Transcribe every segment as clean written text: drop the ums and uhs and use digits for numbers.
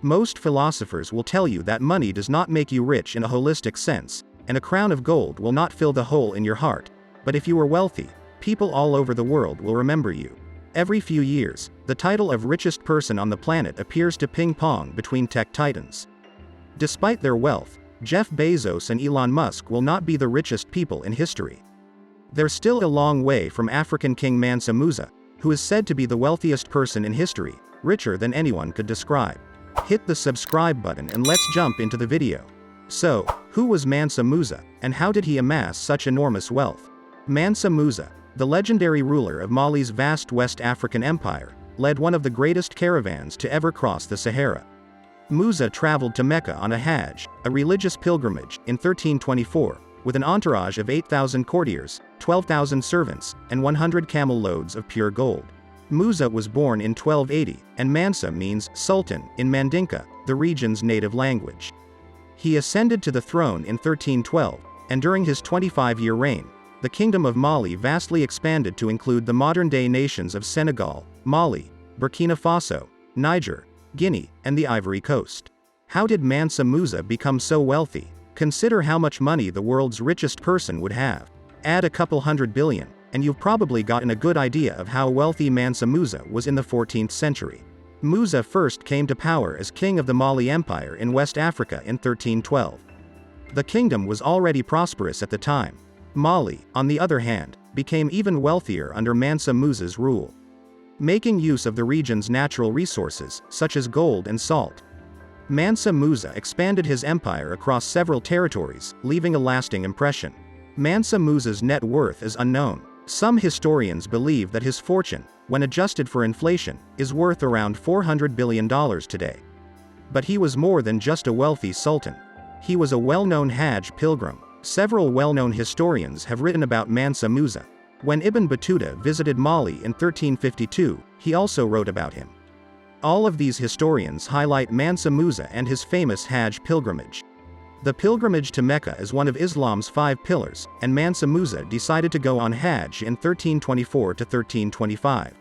Most philosophers will tell you that money does not make you rich in a holistic sense, and a crown of gold will not fill the hole in your heart. But if you are wealthy, people all over the world will remember you. Every few years, the title of richest person on the planet appears to ping-pong between tech titans. Despite their wealth, Jeff Bezos and Elon Musk will not be the richest people in history. They're still a long way from African King Mansa Musa, who is said to be the wealthiest person in history, richer than anyone could describe. Hit the subscribe button and let's jump into the video. So, who was Mansa Musa, and how did he amass such enormous wealth? Mansa Musa, the legendary ruler of Mali's vast West African empire, led one of the greatest caravans to ever cross the Sahara. Musa traveled to Mecca on a Hajj, a religious pilgrimage, in 1324, with an entourage of 8,000 courtiers, 12,000 servants, and 100 camel loads of pure gold. Musa was born in 1280, and Mansa means sultan in Mandinka, the region's native language. He ascended to the throne in 1312, and during his 25-year reign, the Kingdom of Mali vastly expanded to include the modern-day nations of Senegal, Mali, Burkina Faso, Niger, Guinea, and the Ivory Coast. How did Mansa Musa become so wealthy? Consider how much money the world's richest person would have. Add a couple $100 billion, and you've probably gotten a good idea of how wealthy Mansa Musa was in the 14th century. Musa first came to power as king of the Mali Empire in West Africa in 1312. The kingdom was already prosperous at the time. Mali, on the other hand, became even wealthier under Mansa Musa's rule, making use of the region's natural resources, such as gold and salt. Mansa Musa expanded his empire across several territories, leaving a lasting impression. Mansa Musa's net worth is unknown. Some historians believe that his fortune, when adjusted for inflation, is worth around $400 billion today. But he was more than just a wealthy sultan. He was a well-known Hajj pilgrim. Several well-known historians have written about Mansa Musa. When Ibn Battuta visited Mali in 1352, he also wrote about him. All of these historians highlight Mansa Musa and his famous Hajj pilgrimage. The pilgrimage to Mecca is one of Islam's 5 pillars, and Mansa Musa decided to go on Hajj in 1324 to 1325.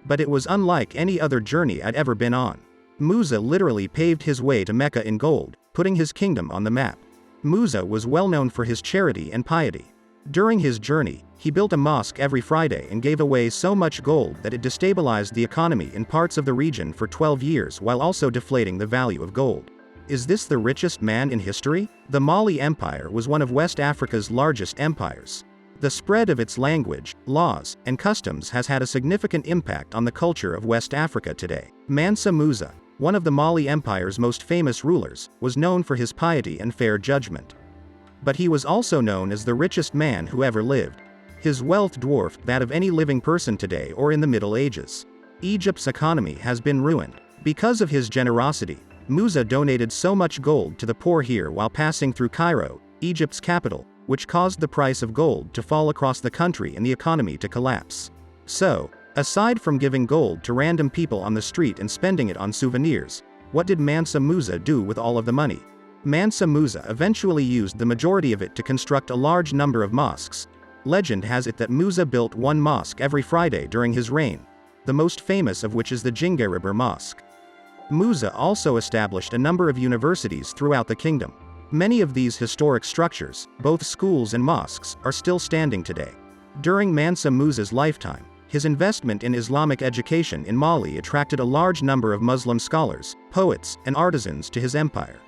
But it was unlike any other journey I'd ever been on. Musa literally paved his way to Mecca in gold, putting his kingdom on the map. Musa was well known for his charity and piety. During his journey, he built a mosque every Friday and gave away so much gold that it destabilized the economy in parts of the region for 12 years while also deflating the value of gold. Is this the richest man in history? The Mali Empire was one of West Africa's largest empires. The spread of its language, laws, and customs has had a significant impact on the culture of West Africa today. Mansa Musa, one of the Mali Empire's most famous rulers, was known for his piety and fair judgment. But he was also known as the richest man who ever lived. His wealth dwarfed that of any living person today or in the Middle Ages. Egypt's economy has been ruined. Because of his generosity, Musa donated so much gold to the poor here while passing through Cairo, Egypt's capital, which caused the price of gold to fall across the country and the economy to collapse. So, aside from giving gold to random people on the street and spending it on souvenirs, what did Mansa Musa do with all of the money? Mansa Musa eventually used the majority of it to construct a large number of mosques. Legend has it that Musa built one mosque every Friday during his reign, the most famous of which is the Djinguereber Mosque. Musa also established a number of universities throughout the kingdom. Many of these historic structures, both schools and mosques, are still standing today. During Mansa Musa's lifetime, his investment in Islamic education in Mali attracted a large number of Muslim scholars, poets, and artisans to his empire.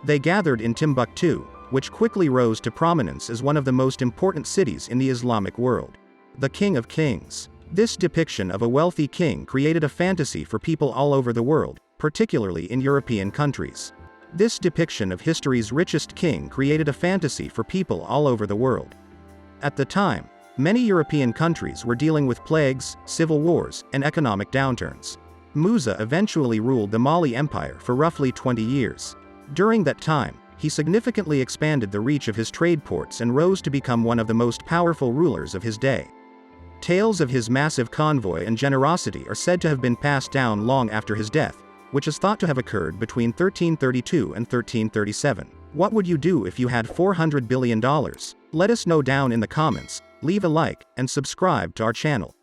They gathered in Timbuktu, which quickly rose to prominence as one of the most important cities in the Islamic world. The King of Kings. This depiction of a wealthy king created a fantasy for people all over the world, particularly in European countries. This depiction of history's richest king created a fantasy for people all over the world. At the time, many European countries were dealing with plagues, civil wars, and economic downturns. Musa eventually ruled the Mali Empire for roughly 20 years. During that time, he significantly expanded the reach of his trade ports and rose to become one of the most powerful rulers of his day. Tales of his massive convoy and generosity are said to have been passed down long after his death, which is thought to have occurred between 1332 and 1337. What would you do if you had $400 billion? Let us know down in the comments, leave a like, and subscribe to our channel.